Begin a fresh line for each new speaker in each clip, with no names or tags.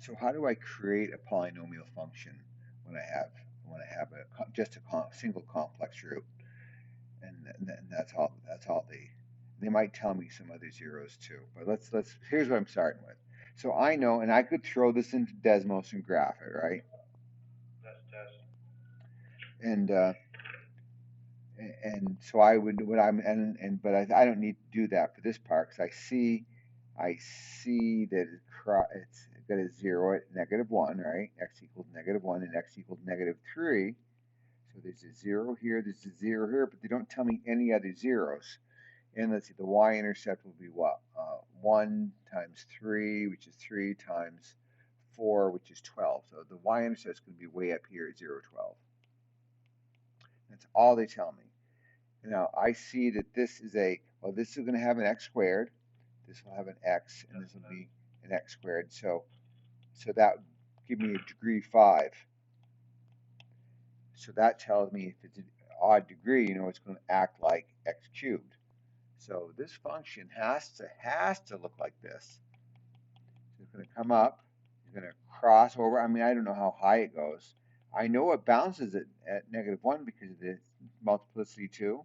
So how do I create a polynomial function when I have just a single complex root? And that's all they might tell me some other zeros too. But let's here's what I'm starting with. So I know, and I could throw this into Desmos and graph it, right? And and so I would what I'm and but I don't need to do that for this part because I see that it's got a 0 at -1, right? X equals -1 and x equals -3. So there's a 0 here, there's a 0 here, but they don't tell me any other zeros. And let's see, the y-intercept will be what? 1 times 3, which is 3 times 4, which is 12. So the y-intercept is going to be way up here at 0, 12. That's all they tell me. Now I see that this is this is going to have an x squared, this will have an x, and this will be an x squared. So that would give me a degree 5. So that tells me if it's an odd degree, it's going to act like x cubed. So this function has to look like this. So it's going to come up, it's going to cross over. I mean, I don't know how high it goes. I know it bounces at -1 because of the multiplicity 2.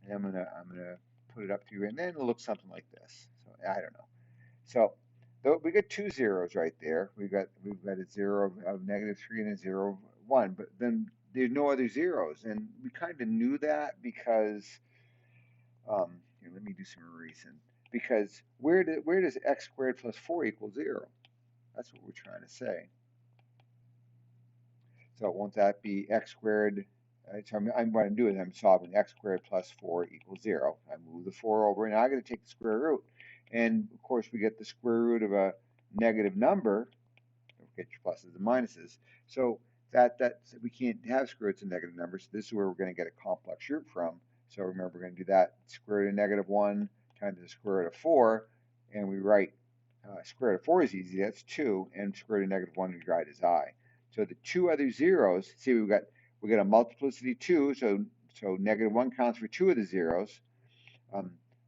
And I'm gonna put it up to you, and then it'll look something like this. So I don't know. So we got two zeros right there. We've got a 0 of -3 and a 0 of 1, but then there's no other zeros, and we kind of knew that because here, let me do some erasing. Because where does x squared plus 4 equal 0? That's what we're trying to say. So won't that be x squared? So what I'm doing is I'm solving x squared plus 4 equals 0. I move the 4 over, and now I'm going to take the square root. And of course, we get the square root of a negative number. Don't forget your pluses and minuses. So that we can't have square roots of negative numbers. So this is where we're going to get a complex root from. So remember, we're going to do that. Square root of -1 times the square root of 4. And we write square root of 4 is easy. That's 2. And square root of -1 we write as I. So the two other zeros, see we got a multiplicity 2, so -1 counts for 2 of the zeros.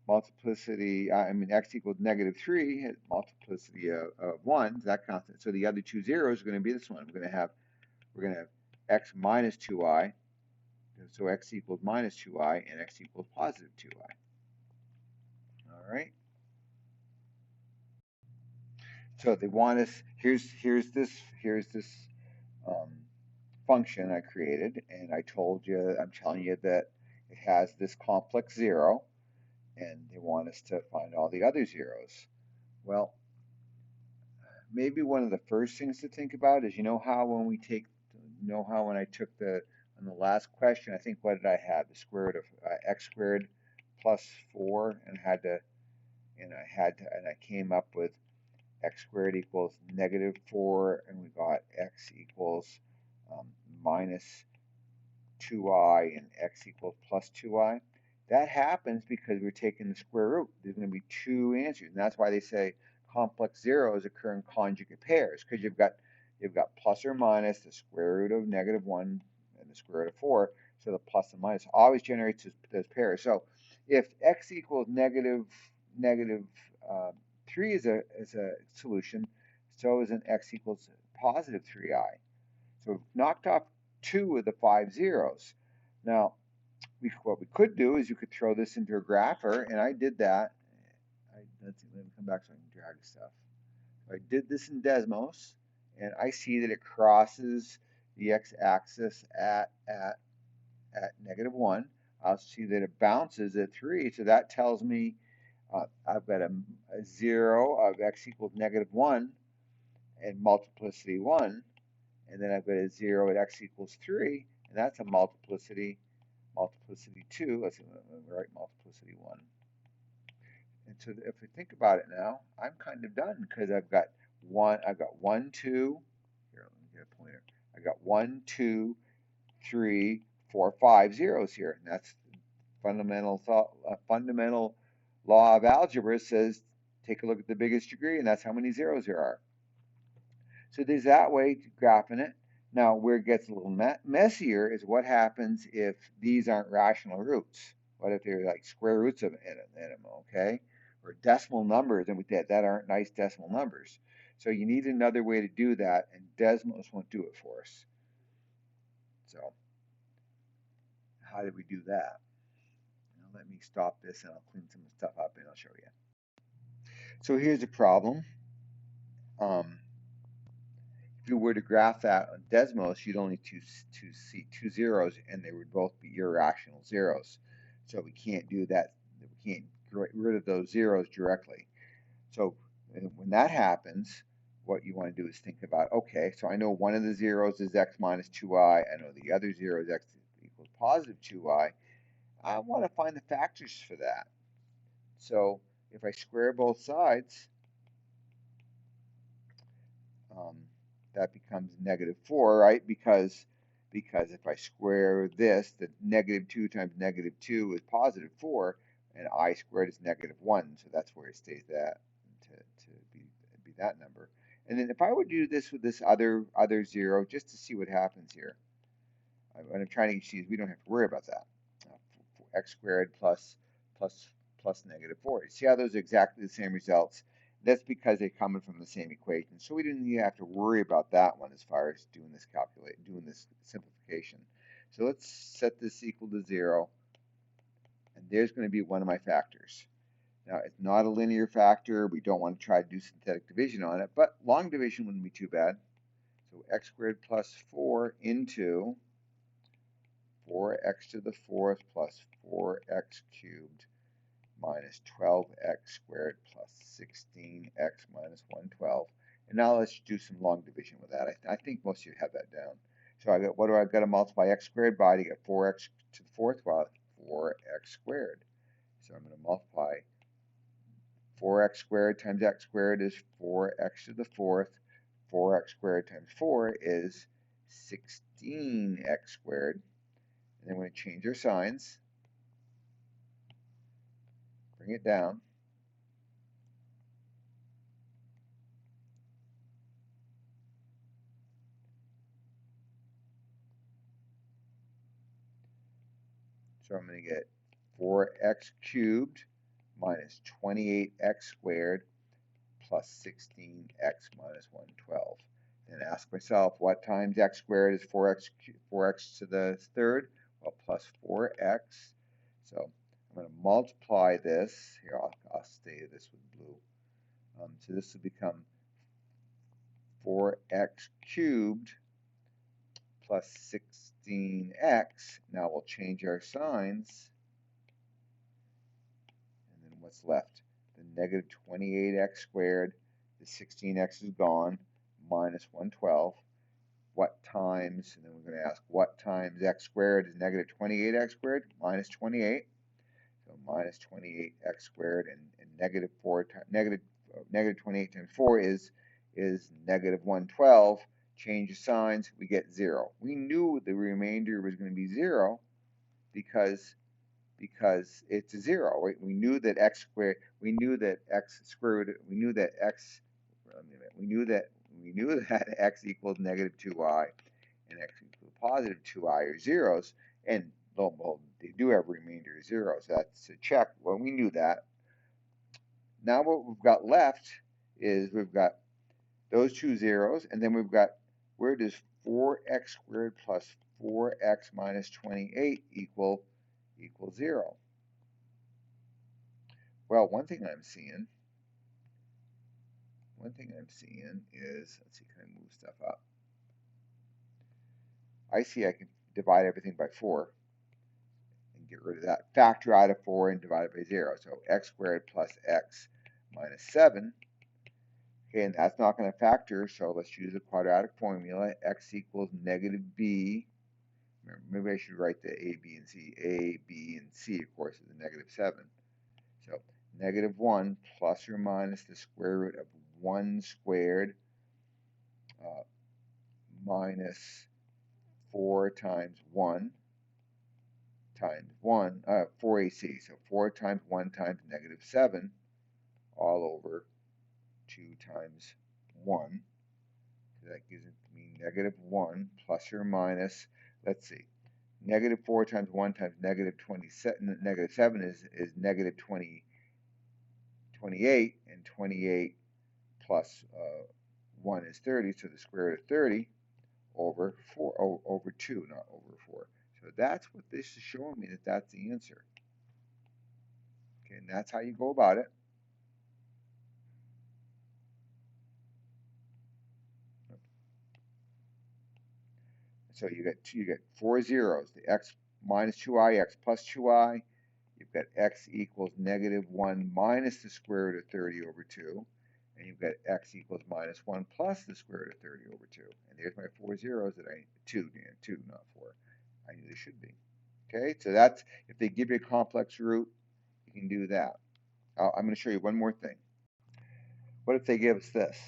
Multiplicity, x equals -3, multiplicity of 1, that counts. So the other two zeros are going to be this one. We're going to have x minus 2i, so x equals -2i, and x equals positive 2i. All right. So they want us. Here's this function I created, and I'm telling you that it has this complex 0, and they want us to find all the other zeros. Well, maybe one of the first things to think about is when I took on the last question, I think what did I have? The square root of x squared plus 4, and I came up with x squared equals -4, and we got x equals minus 2i and x equals plus 2i. That happens because we're taking the square root. There's going to be two answers, and that's why they say complex zeros occur in conjugate pairs, because you've got plus or minus the square root of -1 and the square root of 4. So the plus and minus always generates those pairs. So if x equals -3 is a solution, so is an x equals positive 3i. So we've knocked off 2 of the 5 zeros. Now, what we could do is you could throw this into a grapher, and I did that. Let me come back so I can drag stuff. So I did this in Desmos, and I see that it crosses the x-axis at -1. I'll see that it bounces at 3, so that tells me I've got a 0 of x equals -1 and multiplicity 1, and then I've got a 0 at x equals 3, and that's a multiplicity 2. Let's write multiplicity 1. And so if we think about it now, I'm kind of done because I've got 1, 2. Here, let me get a pointer. I got 1, 2, 3, 4, 5 zeros here, and that's fundamental law of algebra says take a look at the biggest degree, and that's how many zeros there are. So there's that way to graphing it. Now, where it gets a little messier is what happens if these aren't rational roots. What if they're like square roots of them, okay? Or decimal numbers, and that aren't nice decimal numbers. So you need another way to do that, and Desmos won't do it for us. So how did we do that? Now let me stop this and I'll clean some stuff up and I'll show you. So here's the problem. If you were to graph that on Desmos, you'd only see two zeros, and they would both be irrational zeros. So we can't do that. We can't get rid of those zeros directly. So when that happens, what you want to do is think about, okay, so I know one of the zeros is x minus 2i. I know the other zero is x equals positive 2i. I want to find the factors for that. So if I square both sides, that becomes -4, right? Because if I square this, the -2 times -2 is +4, and I squared is -1, so that's where it stays that to be that number. And then if I would do this with this other zero, just to see what happens here, what I'm trying to see is we don't have to worry about that. X squared plus -4. You see how those are exactly the same results? That's because they're coming from the same equation. So we didn't even have to worry about that one as far as doing this simplification. So let's set this equal to 0, and there's going to be one of my factors. Now, it's not a linear factor. We don't want to try to do synthetic division on it, but long division wouldn't be too bad. So x squared plus 4 into 4x to the 4th plus 4x cubed minus 12x squared plus 16x minus 112. And now let's do some long division with that. I think most of you have that down. So I got, what do I got to multiply x squared by to get 4x to the 4th? Well, 4x squared. So I'm going to multiply 4x squared times x squared is 4x to the 4th. 4x squared times 4 is 16x squared. And then we're going to change our signs. Bring it down. So I'm going to get 4x cubed minus 28x squared plus 16x minus 112. And ask myself, what times x squared is 4x to the 3rd? Well, plus 4x. So I'm going to multiply this. Here, I'll stay this with blue. So this will become 4x cubed plus 16x. Now we'll change our signs. And then what's left? The negative 28x squared, the 16x is gone, minus 112. What times, and then we're going to ask what times x squared is negative 28x squared? Minus 28. So minus 28x squared, and negative 28 times 4 is negative 112. Change the signs, we get 0. We knew the remainder was going to be 0 because it's a 0. Right? We knew that x squared, we knew that x equals negative 2i and x equals positive 2i are zeros, and well, they do have a remainder of 0, so that's a check. Well, we knew that. Now what we've got left is we've got those two zeros, and then we've got, where does 4x squared plus 4x minus 28 equal 0? Well, one thing I'm seeing is, let's see, can I move stuff up? I see I can divide everything by 4 and get rid of that. Factor out of 4 and divide it by 0. So x squared plus x minus 7. Okay, and that's not going to factor, so let's use the quadratic formula. X equals negative b. Maybe I should write the a, b, and c. A, b, and c, of course, is a negative 7. So negative 1 plus or minus the square root of 1 squared minus 4 times 1 times 1, 4ac. So 4 times 1 times negative 7 all over 2 times 1. So that gives me negative 1 plus or minus, let's see, negative 4 times 1 times negative 27, negative 7 is negative 28, and 28 plus 1 is 30, so the square root of 30 over 4, over 2, not over 4. So that's what this is showing me, that that's the answer. Okay, and that's how you go about it. So you get 4 zeros, the x minus 2i, x plus 2i. You've got x equals negative 1 minus the square root of 30 over 2. And you've got x equals minus 1 plus the square root of 30 over 2. And there's my 4 zeros that I, 2, not 4. I knew they should be. Okay, so that's, if they give you a complex root, you can do that. I'm going to show you one more thing. What if they give us this?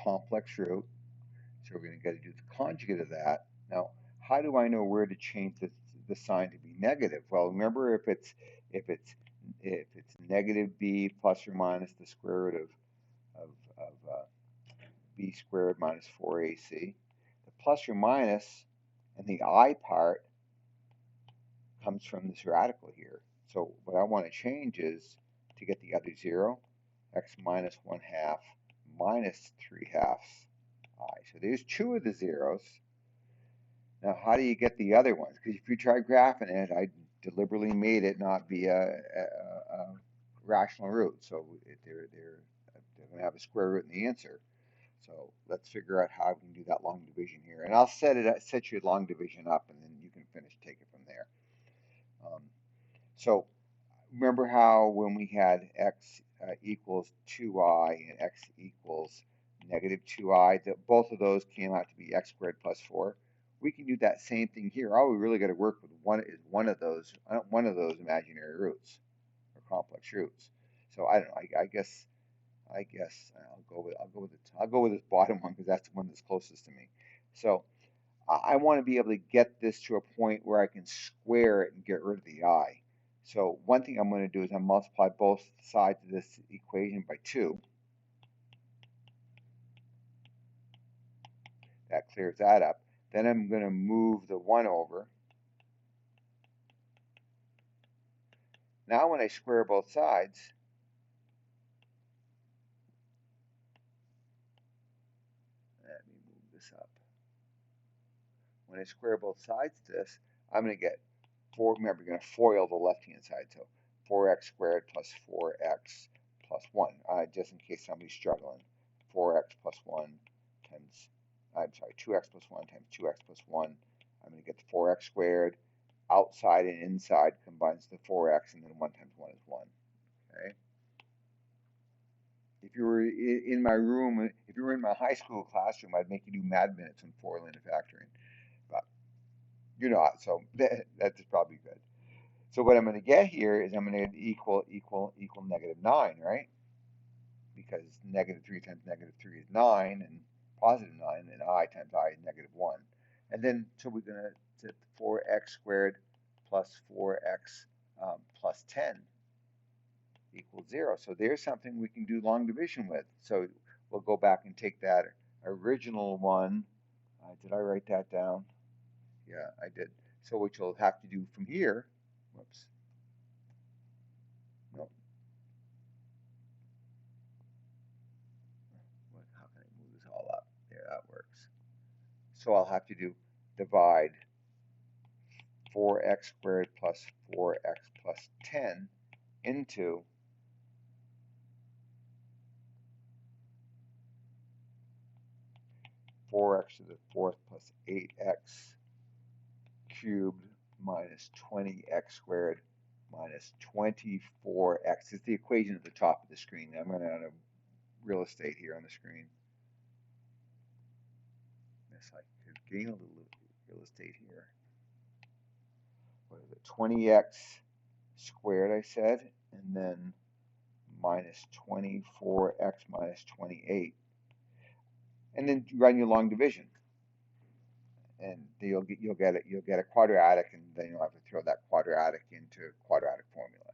Complex root. So we're going to get to do the conjugate of that. Now, how do I know where to change the sign to be negative? Well, remember, if it's negative b plus or minus the square root of b squared minus 4ac, the plus or minus and the I part comes from this radical here. So what I want to change is, to get the other zero, x minus 1/2 minus 3/2 I. So there's 2 of the zeros. Now, how do you get the other ones? Because if you try graphing it, I deliberately made it not be a rational root. So they're going to have a square root in the answer. So let's figure out how we can do that long division here. And I'll set your long division up, and then you can take it from there. So remember how when we had x equals 2i and x equals negative 2i, that both of those came out to be x squared plus 4. We can do that same thing here. All we really got to work with one of those imaginary roots or complex roots. So I don't know. I guess I'll go with this bottom one because that's the one that's closest to me. So I want to be able to get this to a point where I can square it and get rid of the I. So one thing I'm going to do is I multiply both sides of this equation by 2. That clears that up. Then I'm going to move the 1 over. Now when I square both sides, let me move this up. When I square both sides to this, I'm going to get 4. Remember, you're going to FOIL the left-hand side. So 4x squared plus 4x plus 1. Just in case somebody's struggling. 4x plus 1 times, 2x plus 1 times 2x plus 1. I'm going to get the 4x squared. Outside and inside combines the 4x, and then 1 times 1 is 1. Okay. If you were in my room, if you were in my high school classroom, I'd make you do mad minutes on FOIL into factoring. But you're not, so that's probably good. So what I'm going to get here is I'm going to get equal negative 9, right? Because negative 3 times negative 3 is 9, and positive 9, and I times I is negative 1. And then, so we're going to set 4x squared plus 4x plus 10 equals 0. So there's something we can do long division with. So we'll go back and take that original one. Did I write that down? Yeah, I did. So what you'll have to do from here, whoops, no. How can I move this all up? There, that works. So I'll have to do divide 4x squared plus 4x plus 10 into 4x to the 4th plus 8x cubed minus 20x squared minus 24x. It's the equation at the top of the screen. I'm running out of real estate here on the screen. Yes, I could gain a little real estate here. What is it? 20x squared, I said, and then minus 24x minus 28. And then run your long division. And you'll get a quadratic, and then you'll have to throw that quadratic into quadratic formula.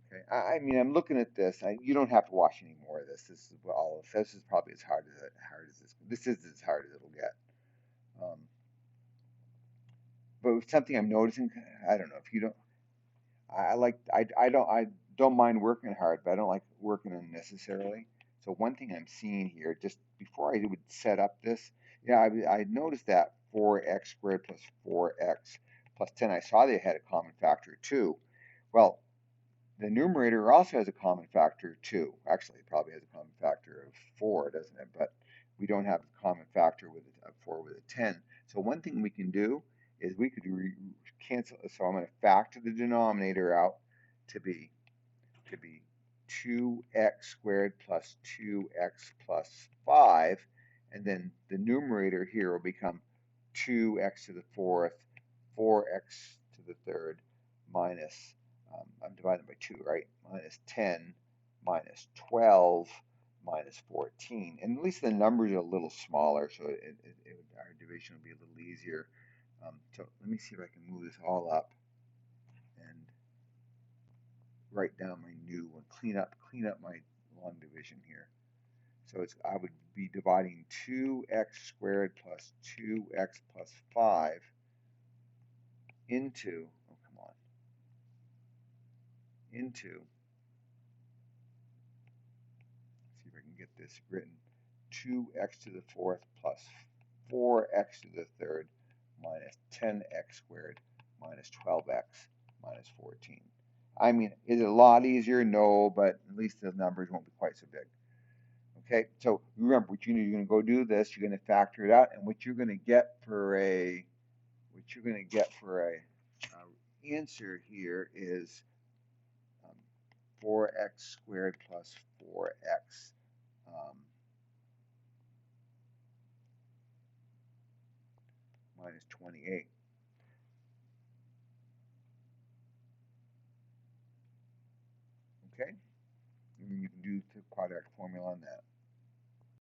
Okay, I mean, I'm looking at this. You don't have to watch any more of this. This is all. This is probably as hard as this. This is as hard as it'll get. But something I'm noticing, I don't know if you don't. I don't mind working hard, but I don't like working unnecessarily. So one thing I'm seeing here, just before I would set up this, yeah, I noticed that 4x squared plus 4x plus 10, I saw they had a common factor of 2. Well, the numerator also has a common factor of 2. Actually, it probably has a common factor of 4, doesn't it? But we don't have a common factor with a 4 with a 10. So one thing we can do is we could cancel. So I'm going to factor the denominator out to be 2x squared plus 2x plus 5, and then the numerator here will become 2x to the fourth, 4x to the third, minus, I'm dividing by 2, right? Minus 10, minus 12, minus 14. And at least the numbers are a little smaller, so our division will be a little easier. So let me see if I can move this all up and write down my new one, clean up my long division here. So I would be dividing 2x squared plus 2x plus 5 into, oh come on, into, see if I can get this written, 2x to the fourth plus 4x to the third minus 10x squared minus 12x minus 14. I mean, is it a lot easier? No, but at least the numbers won't be quite so big. Okay, so remember what you're going to go do this. You're going to factor it out, and what you're going to get for a answer here is 4x squared plus 4x minus 28. Okay, and you can do the quadratic formula on that.